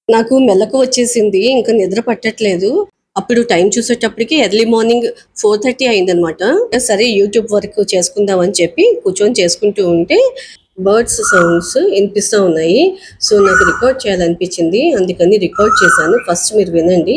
నాకు మెలకు వచ్చేసింది. ఇంకా నిద్ర పట్టట్లేదు. అప్పుడు టైం చూసేటప్పటికి ఎర్లీ మార్నింగ్ 4:30 అయిందనమాట. సరే యూట్యూబ్ వర్క్ చేసుకుందాం అని చెప్పి కూర్చొని చేసుకుంటూ ఉంటే బర్డ్స్ సౌండ్స్ ఇనిపిస్తా ఉన్నాయి. సో, నాకు రికార్డ్ చేయాలనిపించింది. అందుకని రికార్డ్ చేశాను. ఫస్ట్ మీరు వినండి.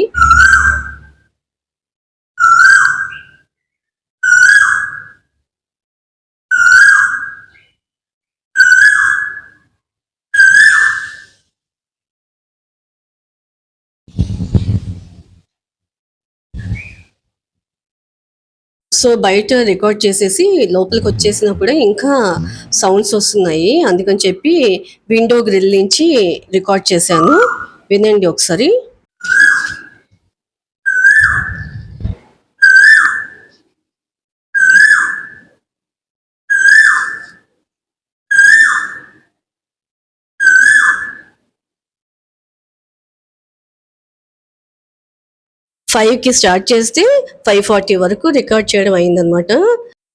సో, బయట రికార్డ్ చేసేసి లోపలికొచ్చేసినా కూడా ఇంకా సౌండ్స్ వస్తున్నాయి. అందుకని చెప్పి విండో గ్రిల్ నుంచి రికార్డ్ చేశాను. వినండి ఒకసారి. 5కి స్టార్ట్ చేస్తే 5:40 వరకు రికార్డ్ చేయడం అయిందనమాట.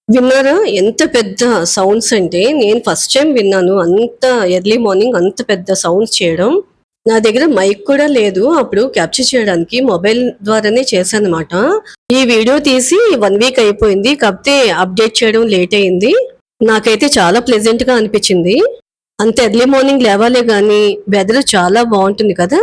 విన్నారా? ఎంత పెద్ద సౌండ్స్ అంటే నేను ఫస్ట్ టైం విన్నాను. అంత ఎర్లీ మార్నింగ్ అంత పెద్ద సౌండ్స్ చేయడం. నా దగ్గర మైక్ కూడా లేదు. అప్పుడు క్యాప్చర్ చేయడానికి మొబైల్ ద్వారానే చేశానన్నమాట. ఈ వీడియో తీసి 1 వీక్ అయిపోయింది. కాకపోతే అప్డేట్ చేయడం లేట్ అయింది. నాకైతే చాలా ప్లెజెంట్‌గా అనిపించింది. అంత ఎర్లీ మార్నింగ్ లేవాలే గానీ వెదర్ చాలా బావుంటుంది కదా!